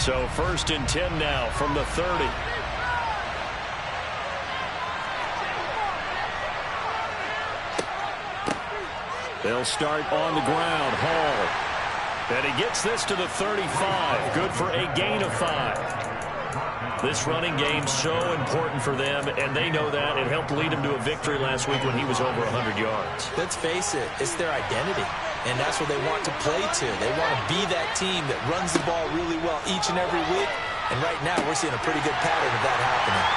So 1st and 10 now from the 30. They'll start on the ground. Hall. And he gets this to the 35. Good for a gain of 5. This running game's so important for them, and they know that. It helped lead him to a victory last week when he was over 100 yards. Let's face it, it's their identity, and that's what they want to play to. They want to be that team that runs the ball really well each and every week, and right now we're seeing a pretty good pattern of that happening.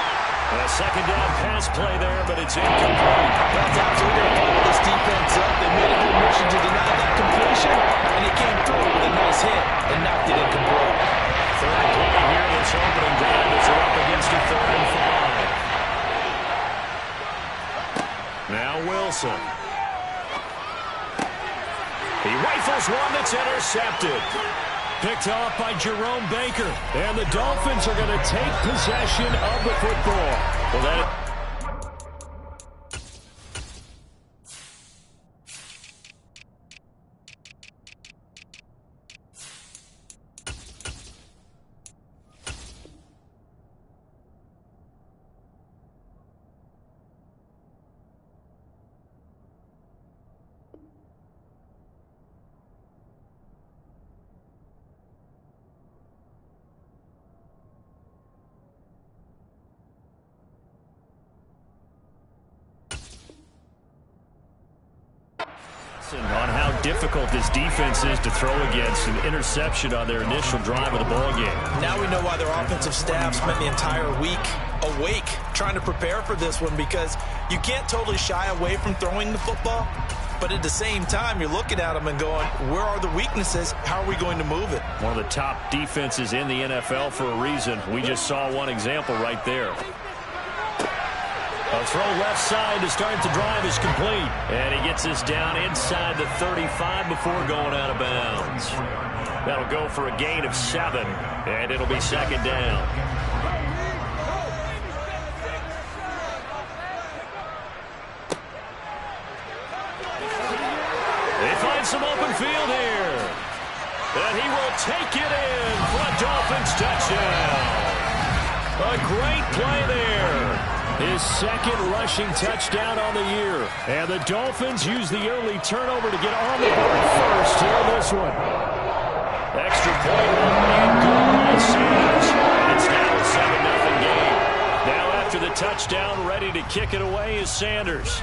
A second down pass play there, but it's incomplete. That's absolutely going to pull this defense up. They made a good mission to deny that completion, and he came through with a nice hit and knocked it incomplete. Third play here, this opening drive as they're up against a 3rd and 5. Now Wilson. He rifles one that's intercepted. Picked off by Jerome Baker. And the Dolphins are going to take possession of the football. Well, that... on how difficult this defense is to throw against. An interception on their initial drive of the ball game. Now we know why their offensive staff spent the entire week awake trying to prepare for this one, because you can't totally shy away from throwing the football, but at the same time you're looking at them and going, where are the weaknesses? How are we going to move it? One of the top defenses in the NFL for a reason. We just saw one example right there. A throw left side to start the drive is complete. And he gets this down inside the 35 before going out of bounds. That'll go for a gain of 7, and it'll be 2nd down. They find some open field here. And he will take it in for a Dolphins touchdown. A great play there. His 2nd rushing touchdown on the year. And the Dolphins use the early turnover to get on the board first here in this one. Extra point and good by Sanders. It's now a 7-0 game. Now after the touchdown, ready to kick it away is Sanders.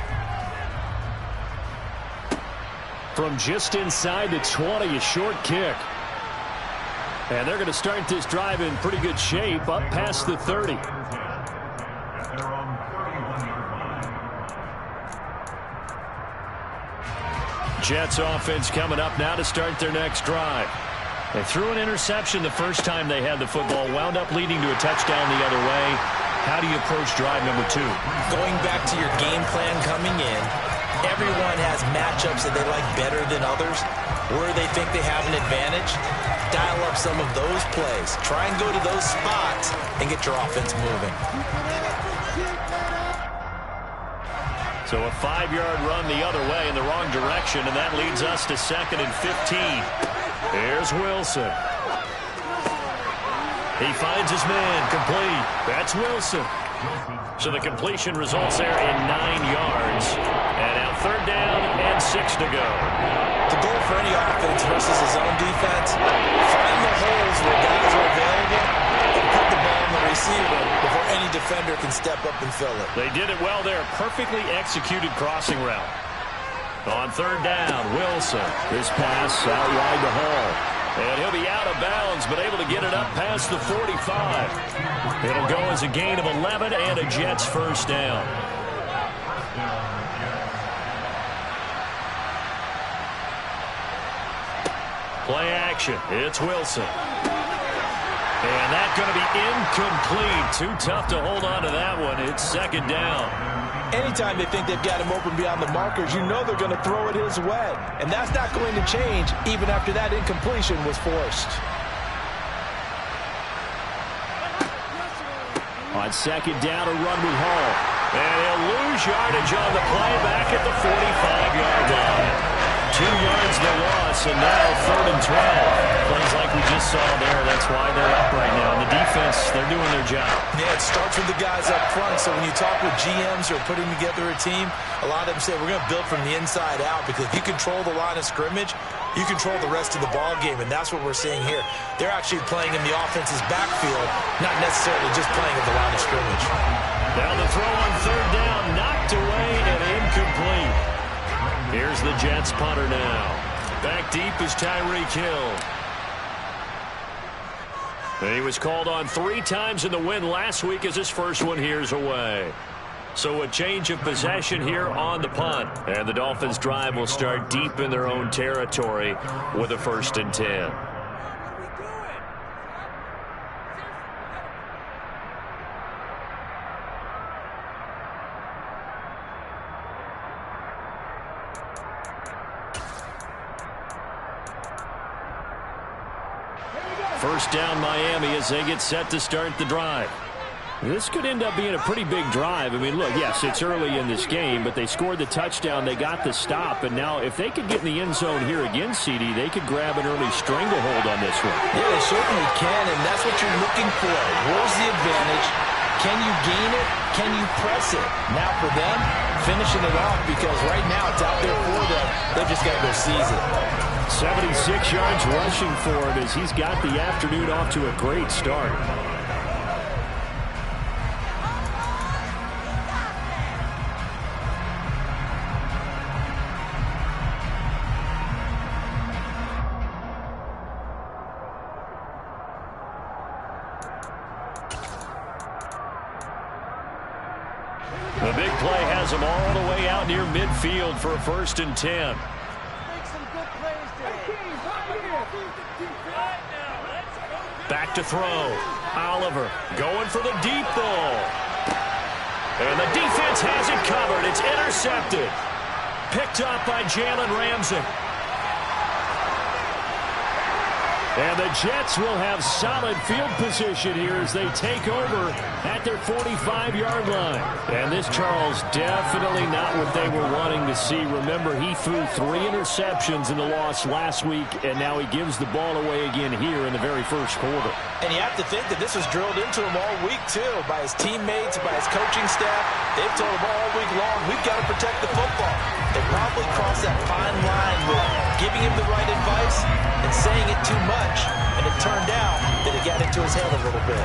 From just inside the 20, a short kick. And they're going to start this drive in pretty good shape, up past the 30. Jets offense coming up now to start their next drive. They threw an interception the first time they had the football, wound up leading to a touchdown the other way. How do you approach drive number 2? Going back to your game plan coming in, everyone has matchups that they like better than others. Where they think they have an advantage, dial up some of those plays. Try and go to those spots and get your offense moving. So a 5-yard run the other way in the wrong direction, and that leads us to 2nd and 15. Here's Wilson. He finds his man, complete. That's Wilson. So the completion results there in 9 yards. And now 3rd down and 6 to go. The goal for any offense versus his own defense, find the holes where guys are available and put the ball on the receiver before any defender can step up and fill it. They did it well there. Perfectly executed crossing route. On 3rd down, Wilson. This pass out wide to Hall. And he'll be out of bounds, but able to get it up past the 45. It'll go as a gain of 11 and a Jets 1st down. Play action. It's Wilson. And that's going to be incomplete. Too tough to hold on to that one. It's 2nd down. Anytime they think they've got him open beyond the markers, you know they're going to throw it his way. And that's not going to change even after that incompletion was forced. On 2nd down, a run with Hall. And he'll lose yardage on the play back at the 45-yard line. 2 yards the loss, and now 3rd and 12. Plays like we just saw there. That's why they're up right now. And the defense, they're doing their job. Yeah, it starts with the guys up front. So when you talk with GMs who are putting together a team, a lot of them say we're going to build from the inside out, because if you control the line of scrimmage, you control the rest of the ball game, and that's what we're seeing here. They're actually playing in the offense's backfield, not necessarily just playing at the line of scrimmage. Now the throw on 3rd down, knocked away and incomplete. Here's the Jets punter now. Back deep is Tyreek Hill. And he was called on 3 times in the win last week as his first one here's away. So a change of possession here on the punt. And the Dolphins' drive will start deep in their own territory with a 1st and 10. First down Miami as they get set to start the drive. This could end up being a pretty big drive. I mean, look, yes, it's early in this game, but they scored the touchdown, they got the stop, and now if they could get in the end zone here again, CD, they could grab an early stranglehold on this one. Yeah, they certainly can, and that's what you're looking for. Where's the advantage? Can you gain it? Can you press it? Now for them, finishing it off, because right now it's out there for them. They've just got to go seize it. 76 yards rushing for him as he's got the afternoon off to a great start. The big play has him all the way out near midfield for a 1st and 10. Back to throw. Oliver going for the deep ball. And the defense has it covered. It's intercepted. Picked up by Jalen Ramsey. And the Jets will have solid field position here as they take over at their 45-yard line. And this, Charles, definitely not what they were wanting to see. Remember, he threw 3 interceptions in the loss last week, and now he gives the ball away again here in the very first quarter. And you have to think that this was drilled into him all week, too, by his teammates, by his coaching staff. They've told him all week long, we've got to protect the football. They probably crossed that fine line with giving him the right advice and saying it too much, and it turned out that it got into his head a little bit.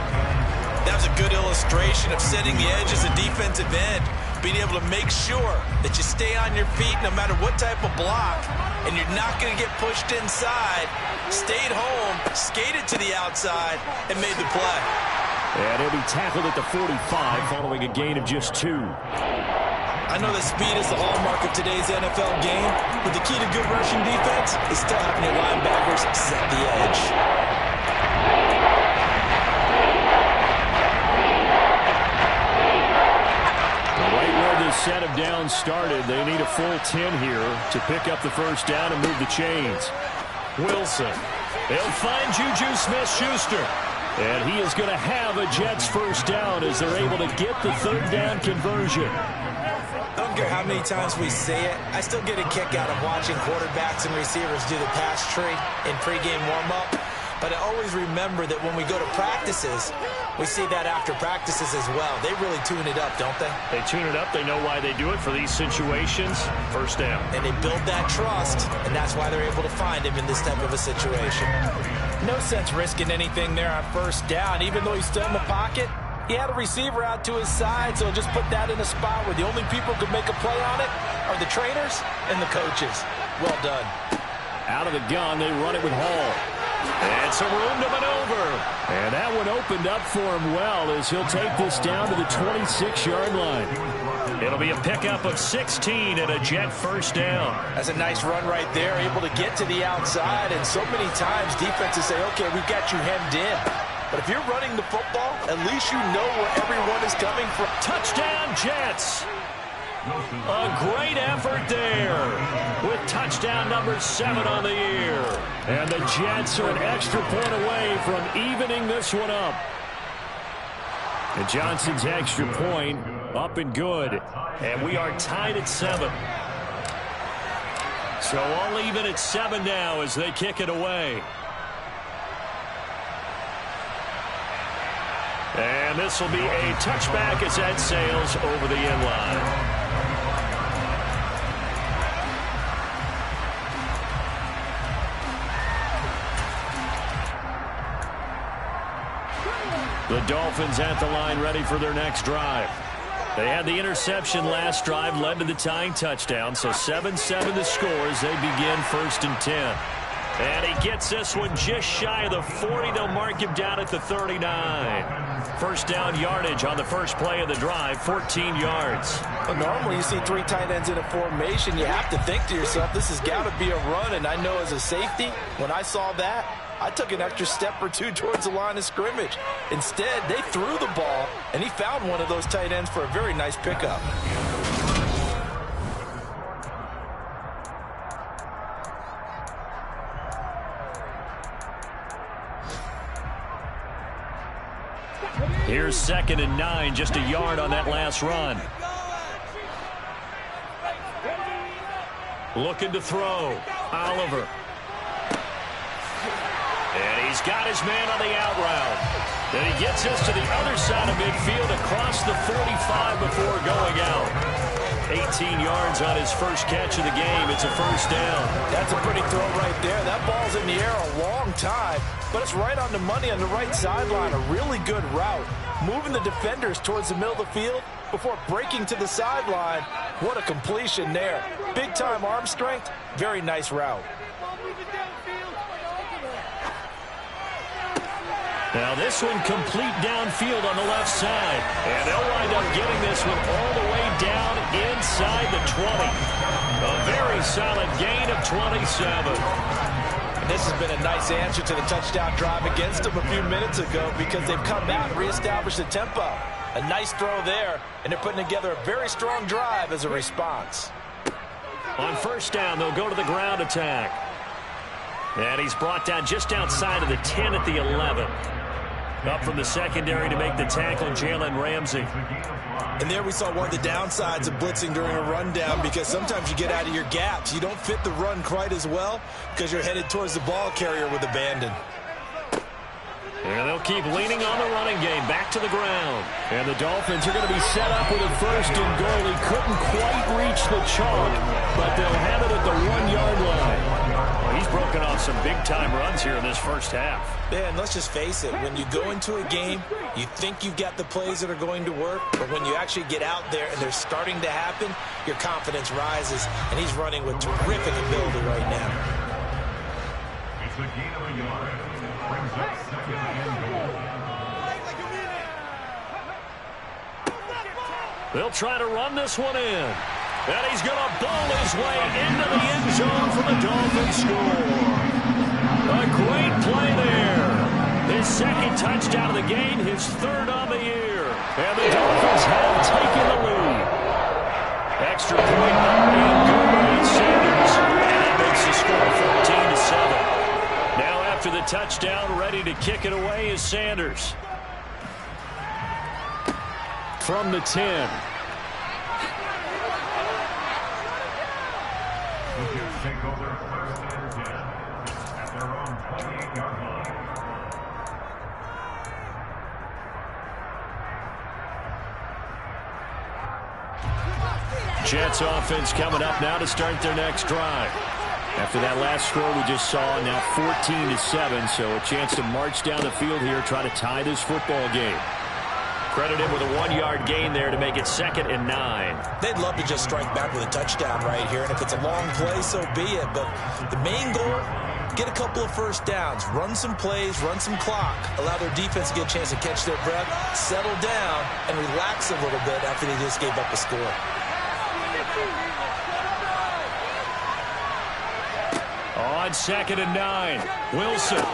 That was a good illustration of setting the edge as a defensive end, being able to make sure that you stay on your feet no matter what type of block, and you're not going to get pushed inside. Stayed home, skated to the outside, and made the play. And he'll be tackled at the 45 following a gain of just 2. I know that speed is the hallmark of today's NFL game, but the key to good rushing defense is still having your linebackers set the edge. Right where this set of downs started, they need a full 10 here to pick up the 1st down and move the chains. Wilson. They'll find Juju Smith-Schuster. And he is going to have a Jets 1st down as they're able to get the 3rd down conversion. I don't care how many times we say it, I still get a kick out of watching quarterbacks and receivers do the pass tree in pregame warm-up. But I always remember that when we go to practices, we see that after practices as well. They really tune it up, don't they? They tune it up. They know why they do it for these situations. 1st down. And they build that trust, and that's why they're able to find him in this type of a situation. No sense risking anything there on 1st down. Even though he's still in the pocket, he had a receiver out to his side, so just put that in a spot where the only people who could make a play on it are the trainers and the coaches. Well done. Out of the gun, they run it with Hall. And some room to maneuver. And that one opened up for him well as he'll take this down to the 26-yard line. It'll be a pickup of 16 and a Jet 1st down. That's a nice run right there, able to get to the outside. And so many times defenses say, okay, we've got you hemmed in. But if you're running the football, at least you know where everyone is coming from. Touchdown, Jets. A great effort there with touchdown number 7 on the year. And the Jets are an extra point away from evening this one up. And Johnson's extra point up and good. And we are tied at 7. So all even at 7 now as they kick it away. And this will be a touchback as that sails over the end line. The Dolphins at the line ready for their next drive. They had the interception last drive, led to the tying touchdown. So 7-7 the score as they begin 1st and 10. And he gets this one just shy of the 40. They'll mark him down at the 39. First down yardage on the first play of the drive, 14 yards. Well, normally you see 3 tight ends in a formation. You have to think to yourself, this has got to be a run. And I know as a safety, when I saw that, I took an extra step or 2 towards the line of scrimmage. Instead, they threw the ball, and he found one of those tight ends for a very nice pickup. Here's 2nd and 9, just a yard on that last run. Looking to throw. Oliver. And he's got his man on the out route. Then he gets this to the other side of midfield across the 45 before going out. 18 yards on his first catch of the game. It's a first down. That's a pretty throw right there. That ball's in the air a long time, but it's right on the money on the right sideline. A really good route. Moving the defenders towards the middle of the field before breaking to the sideline. What a completion there. Big-time arm strength. Very nice route. Now this one complete downfield on the left side. And they'll wind up getting this one all the way down inside the 20. A very solid gain of 27. And this has been a nice answer to the touchdown drive against them a few minutes ago because they've come out and reestablished the tempo. A nice throw there, and they're putting together a very strong drive as a response. On first down, they'll go to the ground attack. And he's brought down just outside of the 10 at the 11. Up from the secondary to make the tackle, Jalen Ramsey. And there we saw one of the downsides of blitzing during a rundown because sometimes you get out of your gaps. You don't fit the run quite as well because you're headed towards the ball carrier with abandon. And they'll keep leaning on the running game. Back to the ground. And the Dolphins are going to be set up with a 1st and goal. He couldn't quite reach the chalk, but they'll have it at the 1-yard line. Well, he's broken off some big-time runs here in this first half. Yeah, and let's just face it. When you go into a game, you think you've got the plays that are going to work, but when you actually get out there and they're starting to happen, your confidence rises, and he's running with terrific ability right now. It's the gain of a yard. Brings up 2nd and goal. They'll try to run this one in. And he's going to bowl his way into the end zone for the Dolphins score. A great play there. His 2nd touchdown of the game, his 3rd on the year. And the Dolphins have taken the lead. Extra point not being good by Sanders. And that makes the score 14-7. Now after the touchdown, ready to kick it away is Sanders. From the 10. Take over 1st and 10 at their own 28-yard line. Jets offense coming up now to start their next drive. After that last score we just saw, now 14-7, so a chance to march down the field here, try to tie this football game. Credit him with a 1-yard gain there to make it 2nd and 9. They'd love to just strike back with a touchdown right here, and if it's a long play, so be it. But the main goal, get a couple of first downs, run some plays, run some clock, allow their defense to get a chance to catch their breath, settle down, and relax a little bit after they just gave up a score. On 2nd and 9, Wilson.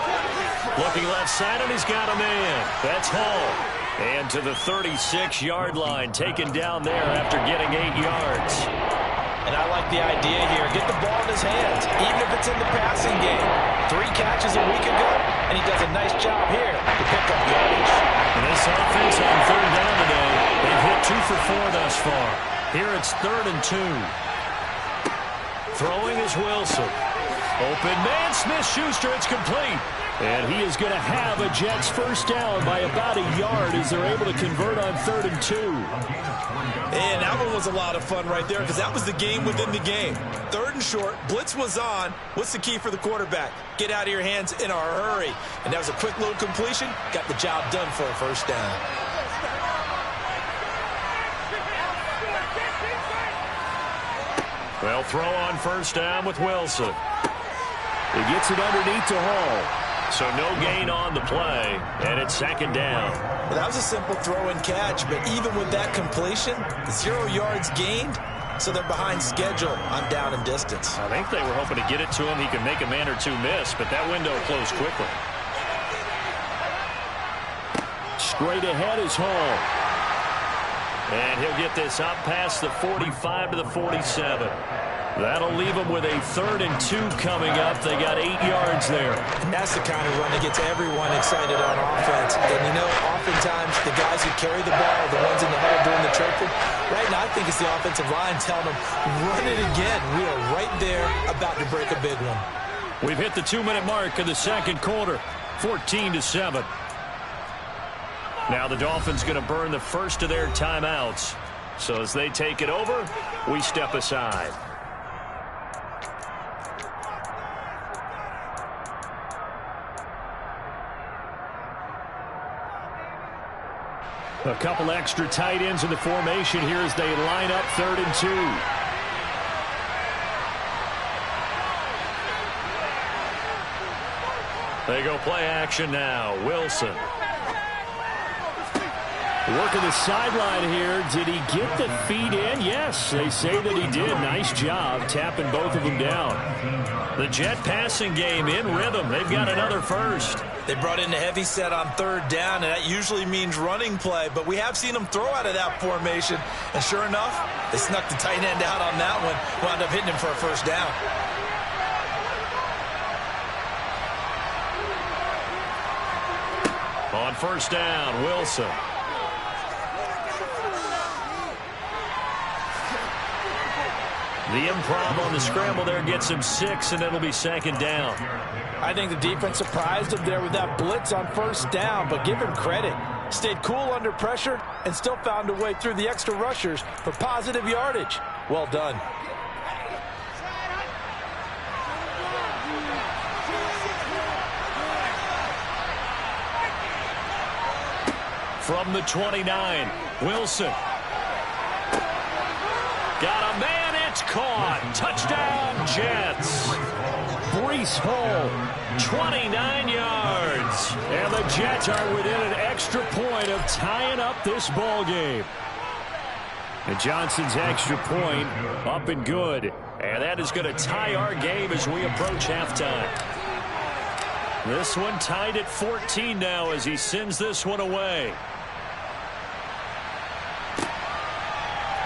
Looking left side, and he's got a man. That's Hall. And to the 36-yard line, taken down there after getting 8 yards. And I like the idea here. Get the ball in his hands, even if it's in the passing game. 3 catches a week ago, and he does a nice job here to pick up yardage. And this offense on 3rd down today, they've hit 2 for 4 thus far. Here it's 3rd and 2. Throwing is Wilson. Open man, Smith-Schuster, it's complete. And he is going to have a Jets first down by about a yard as they're able to convert on 3rd and 2. And that one was a lot of fun right there because that was the game within the game. 3rd and short, blitz was on. What's the key for the quarterback? Get out of your hands in a hurry. And that was a quick little completion. Got the job done for a first down. They'll throw on first down with Wilson. He gets it underneath to Hall. So no gain on the play, and it's 2nd down. Well, that was a simple throw and catch, but even with that completion, 0 yards gained, so they're behind schedule on down and distance. I think they were hoping to get it to him. He could make a man or two miss, but that window closed quickly. Straight ahead is Hall. And he'll get this up past the 45 to the 47. That'll leave them with a 3rd and 2 coming up. They got 8 yards there. And that's the kind of run that gets everyone excited on offense. And, you know, oftentimes the guys who carry the ball are the ones in the huddle doing the chirping. Right now, I think it's the offensive line telling them, run it again. We are right there about to break a big one. We've hit the 2-minute mark of the 2nd quarter, 14-7. Now the Dolphins going to burn the first of their timeouts. So as they take it over, we step aside. A couple extra tight ends in the formation here as they line up 3rd and 2. They go play action now. Wilson. Working the sideline here. Did he get the feet in? Yes, they say that he did. Nice job tapping both of them down. The Jet passing game in rhythm. They've got another first. They brought in a heavy set on 3rd down, and that usually means running play, but we have seen them throw out of that formation. And sure enough, they snuck the tight end out on that one, wound up hitting him for a first down. On first down, Wilson. The improv on the scramble there gets him 6, and it'll be 2nd down. I think the defense surprised him there with that blitz on first down, but give him credit. Stayed cool under pressure and still found a way through the extra rushers for positive yardage. Well done. From the 29, Wilson. Got a man, it's caught. Touchdown, Jets. Breece Hall, 29 yards. And the Jets are within an extra point of tying up this ball game. And Johnson's extra point up and good. And that is going to tie our game as we approach halftime. This one tied at 14 now as he sends this one away.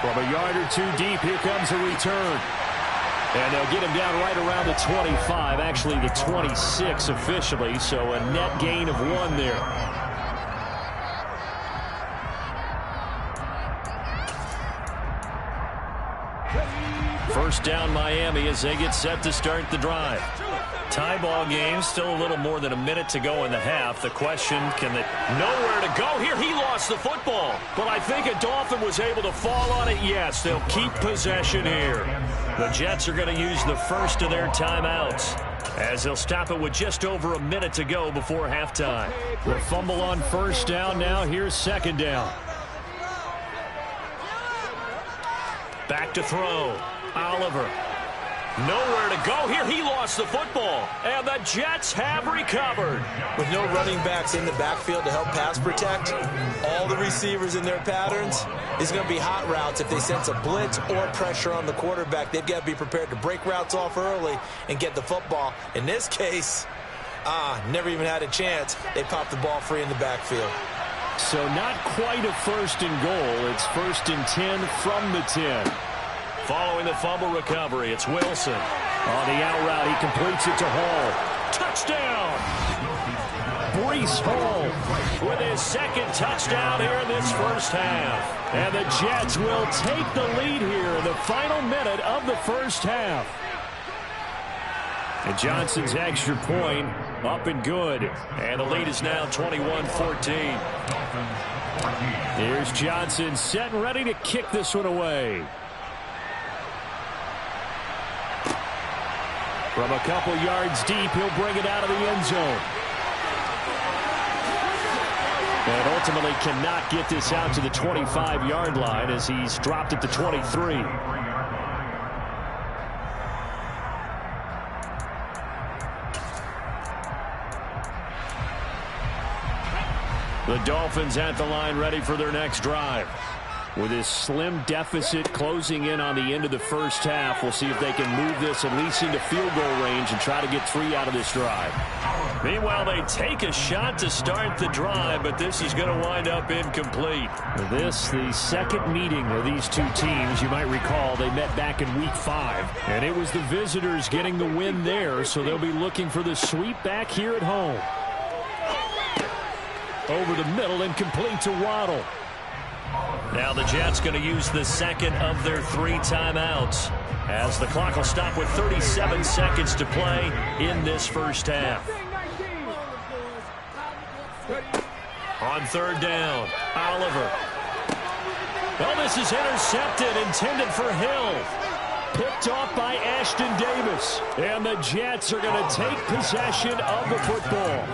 From a yard or two deep, here comes a return. And they'll get him down right around the 25, actually the 26 officially, so a net gain of 1 there. First down Miami as they get set to start the drive. Tie ball game, still a little more than a minute to go in the half. The question, can they nowhere to go here? He lost the football, but I think a Dolphin was able to fall on it. Yes, they'll keep possession here. The Jets are going to use the first of their timeouts as they'll stop it with just over a minute to go before halftime. The fumble on first down now. Here's 2nd down. Back to throw. Oliver. Nowhere to go here. He lost the football. And the Jets have recovered. With no running backs in the backfield to help pass protect, all the receivers in their patterns, it's going to be hot routes if they sense a blitz or pressure on the quarterback. They've got to be prepared to break routes off early and get the football. In this case, never even had a chance. They popped the ball free in the backfield. So not quite a 1st and goal. It's 1st and 10 from the 10. Following the fumble recovery, it's Wilson. On the out route, he completes it to Hall. Touchdown! Breece Hall with his 2nd touchdown here in this first half. And the Jets will take the lead here in the final minute of the first half. And Johnson's extra point up and good. And the lead is now 21-14. Here's Johnson set and ready to kick this one away. From a couple yards deep, he'll bring it out of the end zone. And ultimately cannot get this out to the 25-yard line as he's dropped at the 23. The Dolphins at the line ready for their next drive. With this slim deficit closing in on the end of the first half, we'll see if they can move this at least into field goal range and try to get 3 out of this drive. Meanwhile, they take a shot to start the drive, but this is going to wind up incomplete. This, the second meeting of these two teams. You might recall they met back in Week 5, and it was the visitors getting the win there, so they'll be looking for the sweep back here at home. Over the middle and complete to Waddle. Now the Jets going to use the second of their 3 timeouts as the clock will stop with 37 seconds to play in this first half. On third down, Oliver. Well, this is intercepted, intended for Hill. Picked off by Ashton Davis. And the Jets are going to take possession of the football.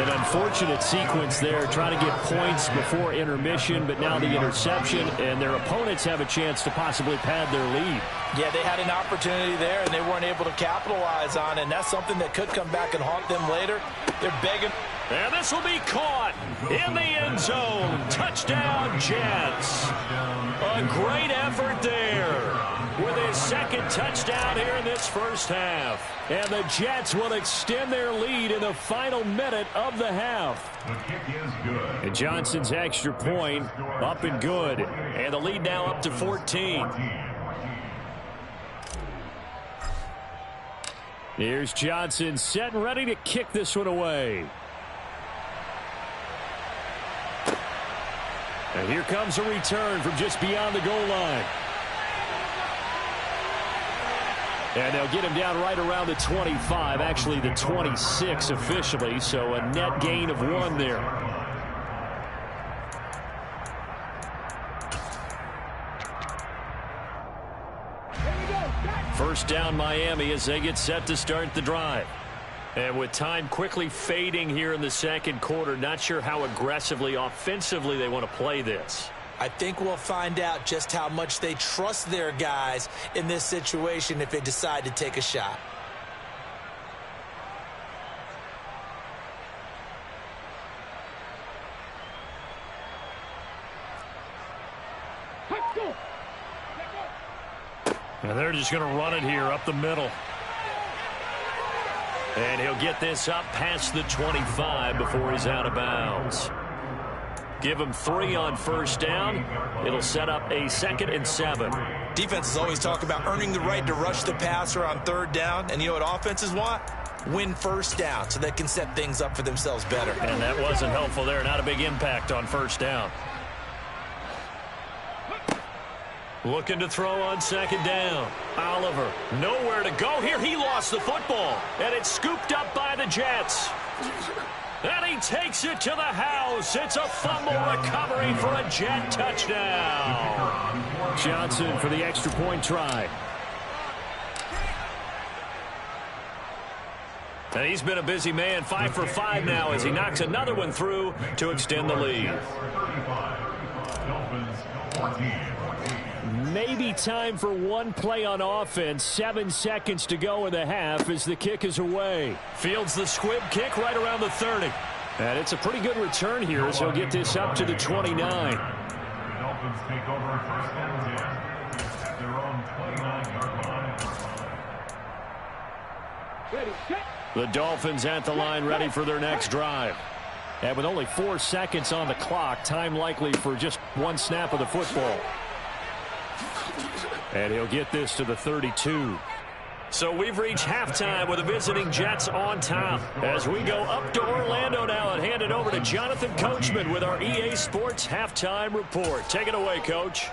An unfortunate sequence there, trying to get points before intermission, but now the interception, and their opponents have a chance to possibly pad their lead. Yeah, they had an opportunity there, and they weren't able to capitalize on it, and that's something that could come back and haunt them later. They're begging. And this will be caught in the end zone. Touchdown, Jets. A great effort there with his second touchdown here in this first half. And the Jets will extend their lead in the final minute of the half. The kick is good. And Johnson's extra point up and good. And the lead now up to 14. Here's Johnson set and ready to kick this one away. And here comes a return from just beyond the goal line. And they'll get him down right around the 25, actually the 26 officially, so a net gain of 1 there. First down Miami as they get set to start the drive. And with time quickly fading here in the second quarter, not sure how aggressively, offensively they want to play this. I think we'll find out just how much they trust their guys in this situation if they decide to take a shot. And they're just going to run it here up the middle. And he'll get this up past the 25 before he's out of bounds. Give him 3 on first down. It'll set up a 2nd and 7. Defenses always talk about earning the right to rush the passer on third down. And you know what offenses want? Win first down so they can set things up for themselves better. And that wasn't helpful there. Not a big impact on first down. Looking to throw on second down. Oliver, nowhere to go here. He lost the football, and it's scooped up by the Jets. And he takes it to the house. It's a fumble recovery for a Jet touchdown. Johnson for the extra point try. And he's been a busy man, 5 for 5 now as he knocks another one through to extend the lead. Maybe time for one play on offense. 7 seconds to go in the half as the kick is away. Fields the squib kick right around the 30. And it's a pretty good return here as he'll get this up to the 29. The Dolphins take over first and 10 at their own 29-yard line. The Dolphins at the line ready for their next drive. And with only 4 seconds on the clock, time likely for just one snap of the football. And he'll get this to the 32. So we've reached halftime with the visiting Jets on top. As we go up to Orlando now and hand it over to Jonathan Coachman with our EA Sports Halftime Report. Take it away, Coach.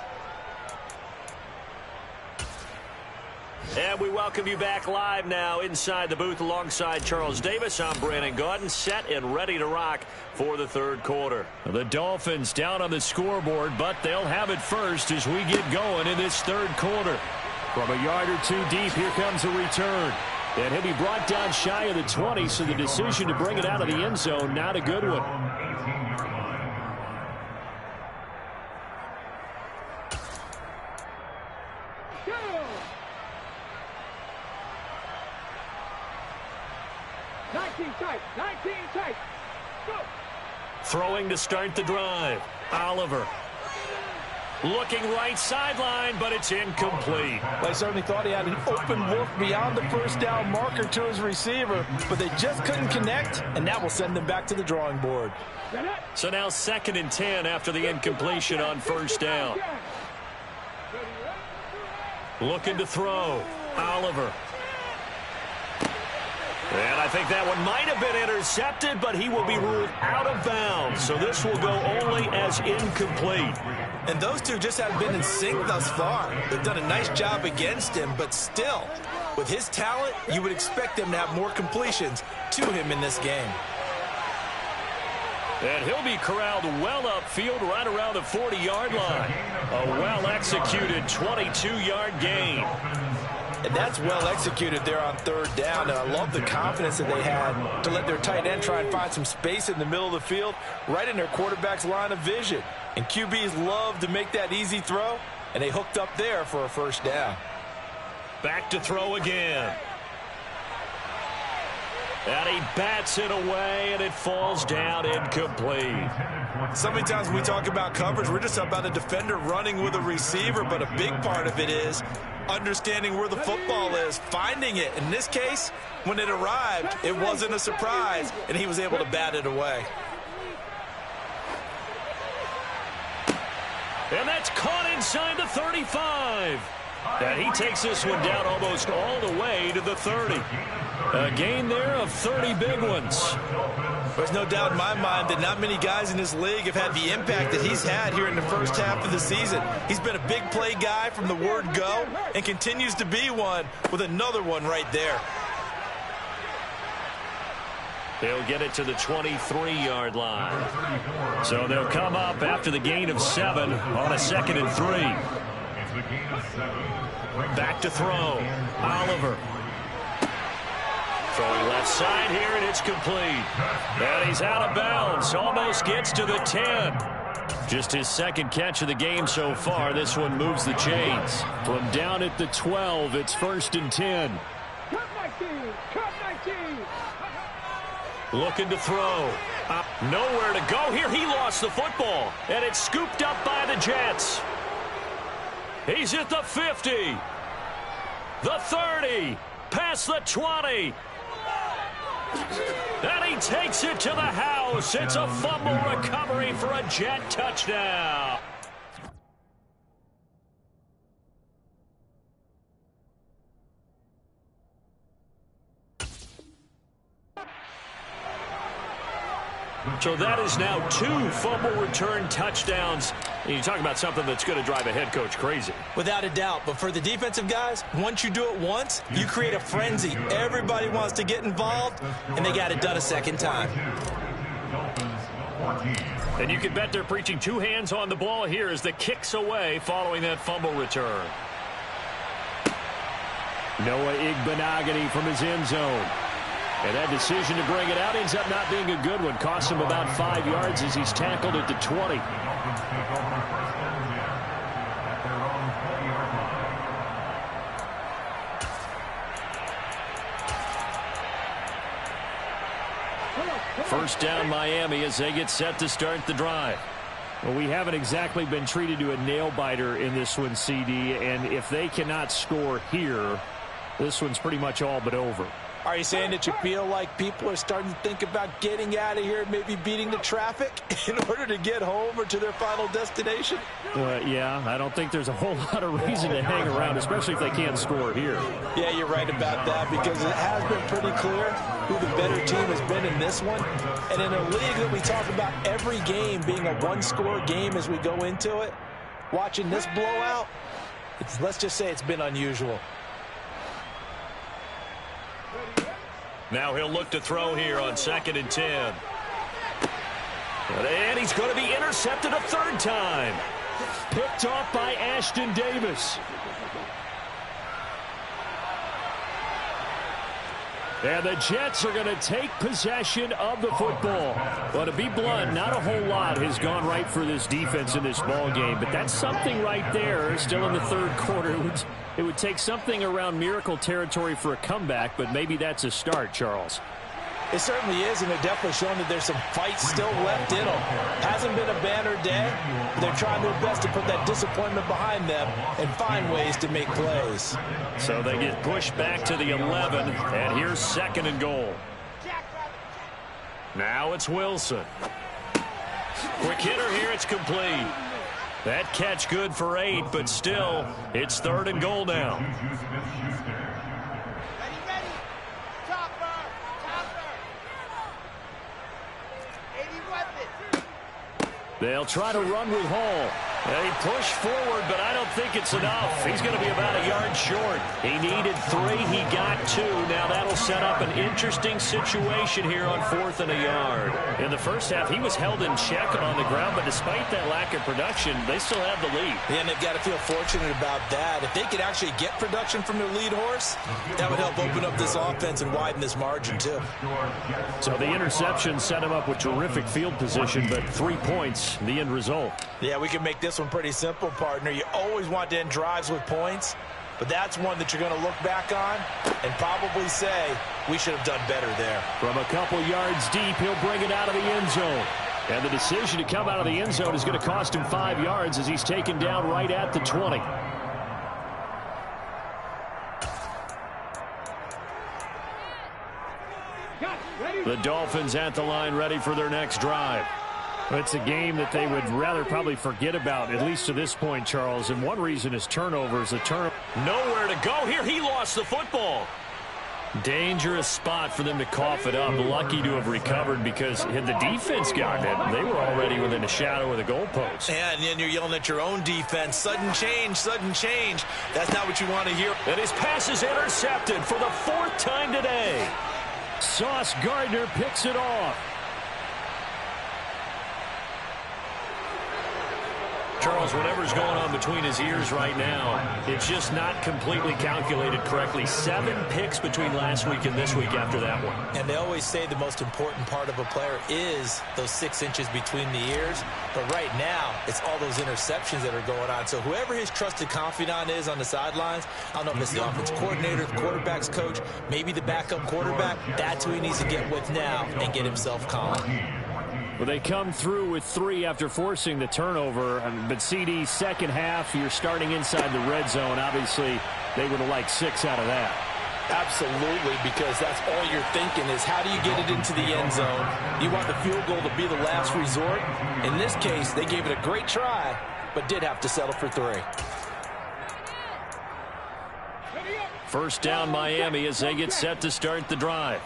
And we welcome you back live now inside the booth alongside Charles Davis. I'm Brandon Gaudin, set and ready to rock for the third quarter. The Dolphins down on the scoreboard, but they'll have it first as we get going in this third quarter. From a yard or two deep, here comes a return. And he'll be brought down shy of the 20, so the decision to bring it out of the end zone, not a good one. Go. Throwing to start the drive. Oliver. Looking right sideline, but it's incomplete. They certainly thought he had an open look beyond the first down marker to his receiver, but they just couldn't connect, and that will send them back to the drawing board. So now 2nd and 10 after the incompletion on first down. Looking to throw. Oliver. And I think that one might have been intercepted, but he will be ruled out of bounds. So this will go only as incomplete. And those two just haven't been in sync thus far. They've done a nice job against him, but still, with his talent, you would expect them to have more completions to him in this game. And he'll be corralled well upfield right around the 40-yard line. A well-executed 22-yard gain. And that's well executed there on third down. I love the confidence that they had to let their tight end try and find some space in the middle of the field, right in their quarterback's line of vision. And QBs love to make that easy throw, and they hooked up there for a first down. Back to throw again. And he bats it away, and it falls down incomplete. So many times when we talk about coverage, we're just about a defender running with a receiver, but a big part of it is understanding where the football is, finding it. In this case, when it arrived, it wasn't a surprise, and he was able to bat it away. And that's caught inside the 35. And he takes this one down almost all the way to the 30. A gain there of 30 big ones. There's no doubt in my mind that not many guys in this league have had the impact that he's had here in the first half of the season. He's been a big play guy from the word go and continues to be one with another one right there. They'll get it to the 23-yard line. So they'll come up after the gain of 7 on a 2nd and 3. Back to throw. Oliver. Throwing left side here, and it's complete. And he's out of bounds. Almost gets to the 10. Just his 2nd catch of the game so far. This one moves the chains. From down at the 12, it's 1st and 10. Looking to throw. Nowhere to go here. He lost the football. And it's scooped up by the Jets. He's at the 50. The 30. Past the 20. And he takes it to the house. It's a fumble recovery for a Jet touchdown. So that is now 2 fumble return touchdowns. And you talk about something that's going to drive a head coach crazy. Without a doubt. But for the defensive guys, once you do it once, you create a frenzy. Everybody wants to get involved, and they got it done a 2nd time. And you can bet they're preaching 2 hands on the ball here as the kicks away following that fumble return. Noah Igbenogany from his end zone. And that decision to bring it out ends up not being a good one. Costs him about 5 yards as he's tackled at the 20. First down Miami as they get set to start the drive. Well, we haven't exactly been treated to a nail-biter in this one, CD. And if they cannot score here, this one's pretty much all but over. Are you saying that you feel like people are starting to think about getting out of here, maybe beating the traffic in order to get home or to their final destination? Yeah, I don't think there's a whole lot of reason to hang around, especially if they can't score here. Yeah, you're right about that because it has been pretty clear who the better team has been in this one. And in a league that we talk about every game being a one-score game as we go into it, watching this blowout, let's just say it's been unusual. Now he'll look to throw here on 2nd and 10. And he's going to be intercepted a third time. Picked off by Ashton Davis. And the Jets are going to take possession of the football. Well, to be blunt, not a whole lot has gone right for this defense in this ball game, but that's something right there. Still in the third quarter. It would take something around miracle territory for a comeback, but maybe that's a start, Charles. It certainly is, and they're definitely showing that there's some fight still left in them. Hasn't been a banner day. They're trying their best to put that disappointment behind them and find ways to make plays. So they get pushed back to the 11, and here's 2nd and goal. Now it's Wilson. Quick hitter here, it's complete. That catch good for 8, but still, it's 3rd and goal now. They'll try to run with Hall. They push forward, but I don't think it's enough. He's going to be about a yard short. He needed 3. He got 2. Now that'll set up an interesting situation here on 4th and a yard. In the first half, he was held in check on the ground, but despite that lack of production, they still have the lead. Yeah, and they've got to feel fortunate about that. If they could actually get production from their lead horse, that would help open up this offense and widen this margin, too. So the interception set him up with terrific field position, but 3 points, the end result. Yeah, we can make this one pretty simple, partner. You always want to end drives with points, but that's one that you're going to look back on and probably say, we should have done better there. From a couple yards deep, he'll bring it out of the end zone. And the decision to come out of the end zone is going to cost him 5 yards as he's taken down right at the 20. The Dolphins at the line ready for their next drive. It's a game that they would rather probably forget about, at least to this point, Charles. And one reason is turnovers. Nowhere to go here. He lost the football. Dangerous spot for them to cough it up. Lucky to have recovered because had the defense gotten it, they were already within a shadow of the goalpost. Yeah, and then you're yelling at your own defense. Sudden change, sudden change. That's not what you want to hear. And his pass is intercepted for the 4th time today. Sauce Gardner picks it off. Charles, whatever's going on between his ears right now, it's just not completely calculated correctly. 7 picks between last week and this week after that one. And they always say the most important part of a player is those 6 inches between the ears. But right now, it's all those interceptions that are going on. So whoever his trusted confidant is on the sidelines, I don't know if it's the offense coordinator, the quarterback's coach, maybe the backup quarterback, that's who he needs to get with now and get himself calm. Well, they come through with 3 after forcing the turnover. But CD, second half, you're starting inside the red zone. Obviously, they would have liked 6 out of that. Absolutely, because that's all you're thinking is how do you get it into the end zone? You want the field goal to be the last resort. In this case, they gave it a great try, but did have to settle for 3. First down, Miami, as they get set to start the drive.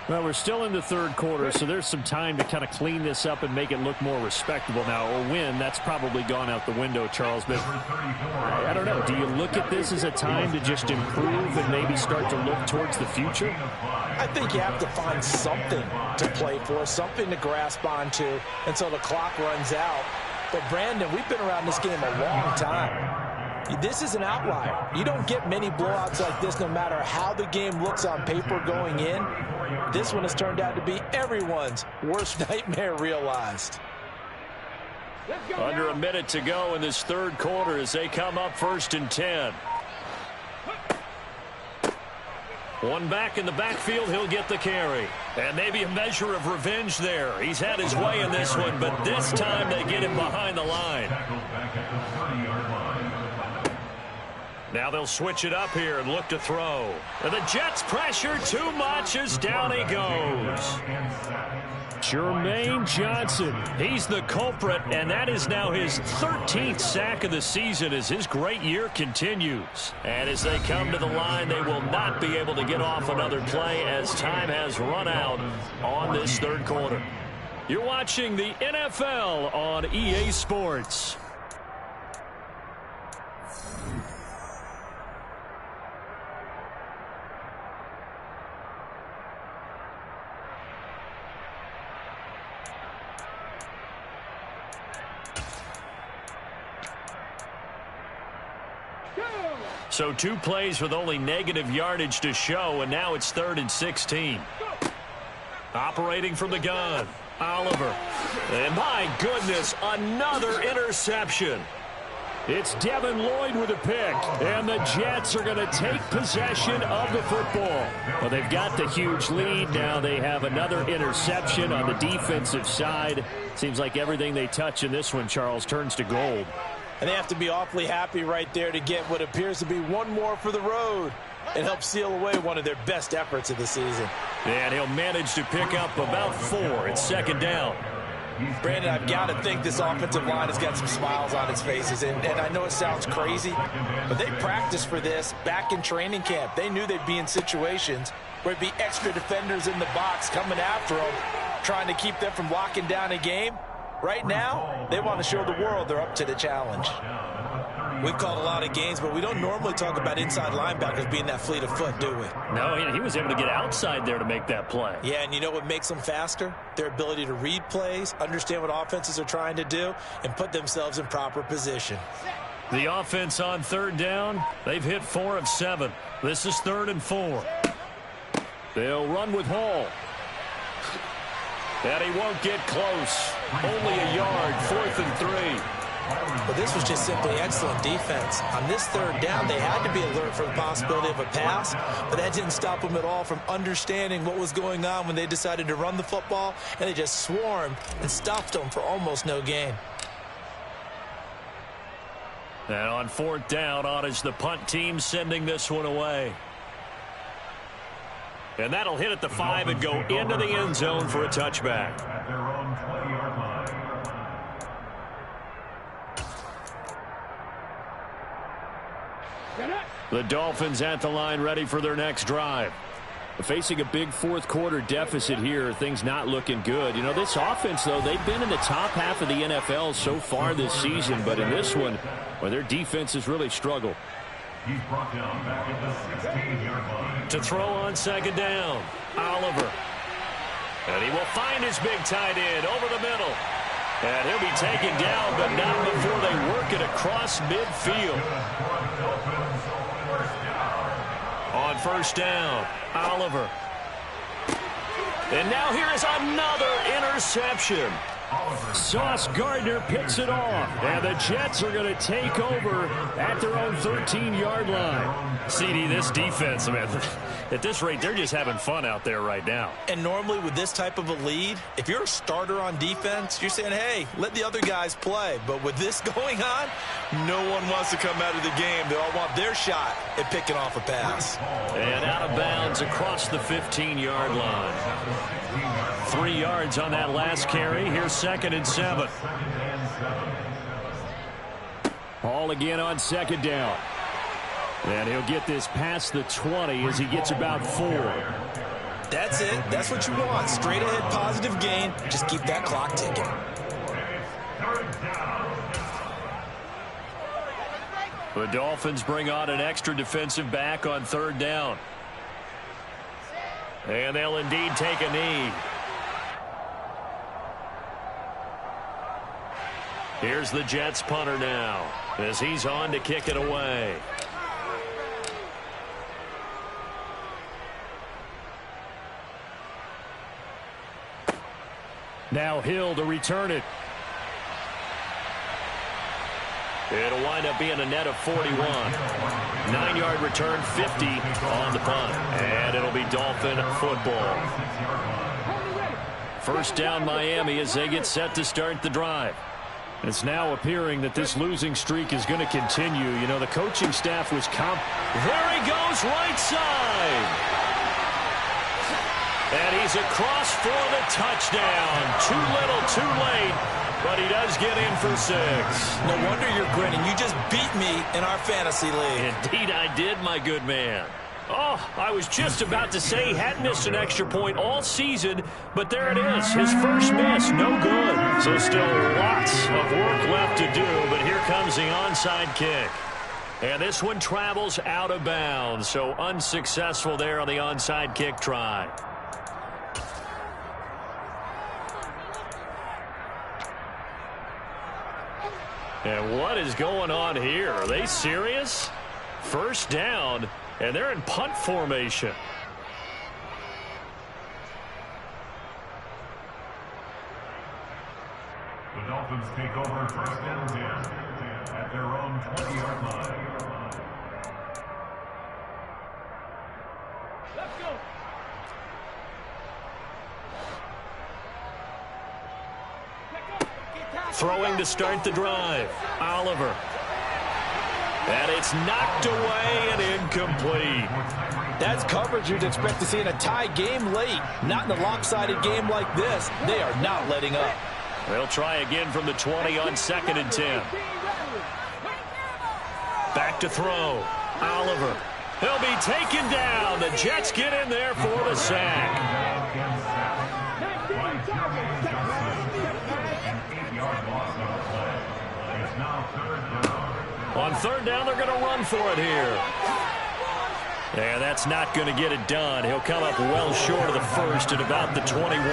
Well, we're still in the third quarter, so there's some time to kind of clean this up and make it look more respectable now. A win, that's probably gone out the window, Charles. But I don't know. Do you look at this as a time to just improve and maybe start to look towards the future? I think you have to find something to play for, something to grasp onto until the clock runs out. But, Brandon, we've been around this game a long time. This is an outlier. You don't get many blowouts like this no matter how the game looks on paper going in. This one has turned out to be everyone's worst nightmare realized. Under a minute to go in this third quarter as they come up 1st and 10. One back in the backfield, he'll get the carry. And maybe a measure of revenge there. He's had his way in this one, but this time they get him behind the line. Now they'll switch it up here and look to throw. And the Jets pressure too much as down he goes. Jermaine Johnson, he's the culprit, and that is now his 13th sack of the season as his great year continues. And as they come to the line, they will not be able to get off another play as time has run out on this third quarter. You're watching the NFL on EA Sports. So 2 plays with only negative yardage to show, and now it's 3rd and 16. Operating from the gun, Oliver. And my goodness, another interception. It's Devin Lloyd with a pick, and the Jets are going to take possession of the football. Well, they've got the huge lead. Now they have another interception on the defensive side. Seems like everything they touch in this one, Charles, turns to gold. And they have to be awfully happy right there to get what appears to be one more for the road and help seal away one of their best efforts of the season. And he'll manage to pick up about 4. It's 2nd down. Brandon, I've got to think this offensive line has got some smiles on its faces. And I know it sounds crazy, but they practiced for this back in training camp. They knew they'd be in situations where it'd be extra defenders in the box coming after them, trying to keep them from locking down a game. Right now, they want to show the world they're up to the challenge. We've called a lot of games, but we don't normally talk about inside linebackers being that fleet of foot, do we? No, he was able to get outside there to make that play. Yeah, and you know what makes them faster? Their ability to read plays, understand what offenses are trying to do, and put themselves in proper position. The offense on 3rd down, they've hit 4 of 7. This is 3rd and 4. They'll run with Hall. And he won't get close. Only a yard, 4th and 3. But this was just simply excellent defense. On this 3rd down, they had to be alert for the possibility of a pass, but that didn't stop them at all from understanding what was going on when they decided to run the football, and they just swarmed and stuffed them for almost no gain. And on 4th down, on is the punt team sending this one away. And that'll hit at the 5 and go into the end zone for a touchback. At their own 20-yard line. The Dolphins at the line ready for their next drive. Facing a big 4th quarter deficit here, things not looking good. You know, this offense, though, they've been in the top half of the NFL so far this season, but in this one, well, their defense has really struggled. He's brought down back at the 16-yard line. To throw on 2nd down, Oliver. And he will find his big tight end over the middle. And he'll be taken down, but not before they work it across midfield. On 1st down, Oliver. And now here is another interception. Sauce Gardner picks it off, and the Jets are going to take over at their own 13-yard line. CD, this defense, man, at this rate, they're just having fun out there right now. And normally with this type of a lead, if you're a starter on defense, you're saying, hey, let the other guys play. But with this going on, no one wants to come out of the game. They all want their shot at picking off a pass. And out of bounds across the 15-yard line. 3 yards on that last carry. Here's 2nd and 7. Hall again on 2nd down. And he'll get this past the 20 as he gets about 4. That's it. That's what you want. Straight ahead positive gain. Just keep that clock ticking. The Dolphins bring on an extra defensive back on 3rd down. And they'll indeed take a knee. Here's the Jets punter now as he's on to kick it away. Now Hill to return it. It'll wind up being a net of 41. 9-yard return, 50 on the punt. And it'll be Dolphin football. 1st down Miami as they get set to start the drive. It's now appearing that this losing streak is going to continue. You know, the coaching staff was There he goes, right side. And he's across for the touchdown. Too little, too late. But he does get in for 6. No wonder you're grinning. You just beat me in our fantasy league. Indeed I did, my good man. Oh, I was just about to say he hadn't missed an extra point all season, but there it is. His first miss, no good. So still lots of work left to do, but here comes the onside kick. And this one travels out of bounds, so unsuccessful there on the onside kick try. And what is going on here? Are they serious? First down, and they're in punt formation. The Dolphins take over first and 10 at their own 20-yard line. Let's go. Throwing to start the drive. Oliver. And it's knocked away and incomplete. That's coverage you'd expect to see in a tie game late. Not in a lopsided game like this. They are not letting up. They'll try again from the 20 on 2nd and 10. Back to throw. Oliver. He'll be taken down. The Jets get in there for the sack. On 3rd down, they're going to run for it here. And that's not going to get it done. He'll come up well short of the first at about the 21.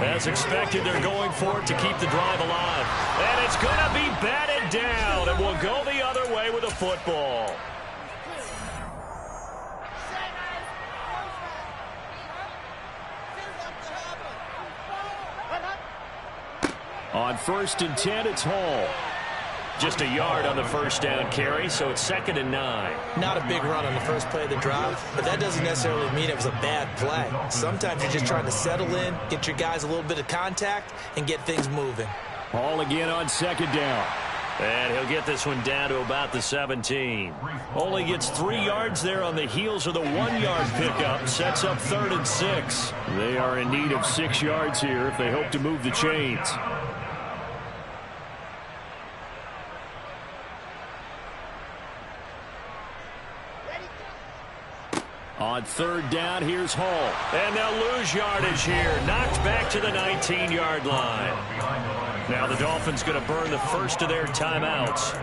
As expected, they're going for it to keep the drive alive. And it's going to be batted down, and will go the other way with the football. On 1st and 10, it's Hall. Just a yard on the first down carry, so it's 2nd and 9. Not a big run on the first play of the drive, but that doesn't necessarily mean it was a bad play. Sometimes you're just trying to settle in, get your guys a little bit of contact, and get things moving. Hall again on 2nd down. And he'll get this one down to about the 17. Only gets 3 yards there on the heels of the 1-yard pickup. Sets up 3rd and 6. They are in need of 6 yards here if they hope to move the chains. On 3rd down, here's Hall. And they'll lose yardage here. Knocked back to the 19-yard line. Now the Dolphins going to burn the first of their timeouts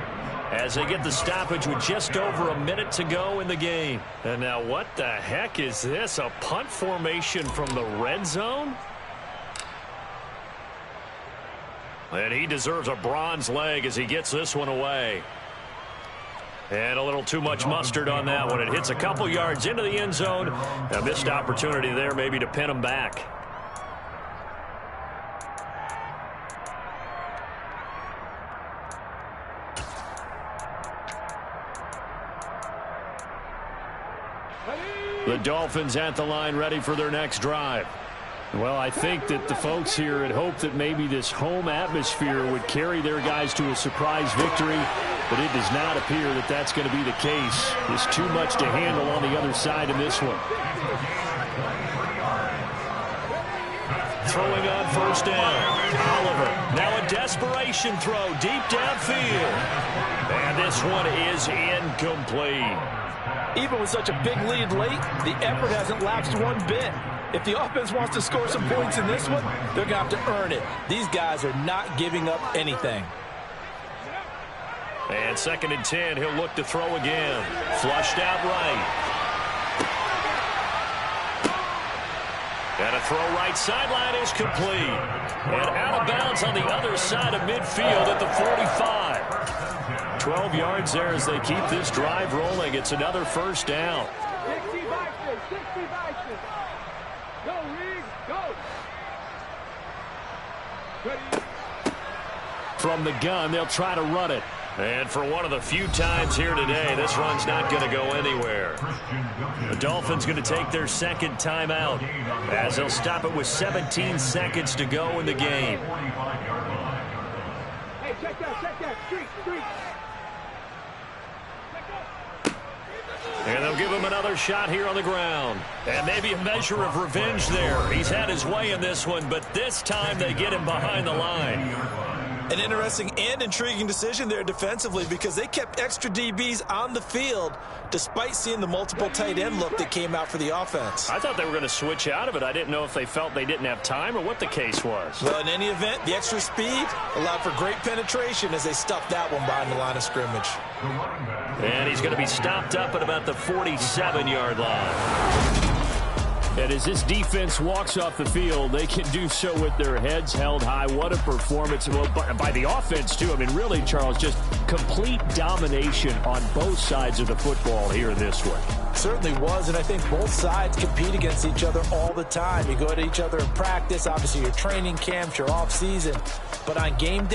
as they get the stoppage with just over a minute to go in the game. And now what the heck is this? A punt formation from the red zone? And he deserves a bronze leg as he gets this one away. And a little too much mustard on that one. It hits a couple yards into the end zone. A missed opportunity there maybe to pin him back. The Dolphins at the line ready for their next drive. Well, I think that the folks here had hoped that maybe this home atmosphere would carry their guys to a surprise victory, but it does not appear that that's going to be the case. There's too much to handle on the other side in this one. Throwing on 1st down. Oliver. Now a desperation throw deep downfield. And this one is incomplete. Even with such a big lead late, the effort hasn't lapsed one bit. If the offense wants to score some points in this one, they're going to have to earn it. These guys are not giving up anything. And 2nd and 10, he'll look to throw again. Flushed out right. And a throw right sideline is complete. And out of bounds on the other side of midfield at the 45. 12 yards there as they keep this drive rolling. It's another 1st down. 60 backstep. Go, Reed, go. Ready. From the gun, they'll try to run it. And for one of the few times here today, this run's not going to go anywhere. The Dolphins going to take their 2nd timeout as they'll stop it with 17 seconds to go in the game. Hey, check that. Street. And they'll give him another shot here on the ground. And maybe a measure of revenge there. He's had his way in this one, but this time they get him behind the line. An interesting and intriguing decision there defensively because they kept extra DBs on the field despite seeing the multiple tight end look that came out for the offense. I thought they were going to switch out of it. I didn't know if they felt they didn't have time or what the case was. Well, in any event, the extra speed allowed for great penetration as they stuffed that one behind the line of scrimmage. And he's going to be stopped up at about the 47-yard line. And as this defense walks off the field, they can do so with their heads held high. What a performance by the offense, too. I mean, really, Charles, just complete domination on both sides of the football here in this one. Certainly was, and I think both sides compete against each other all the time. You go at each other in practice, obviously your training camps, your off season, but on game day,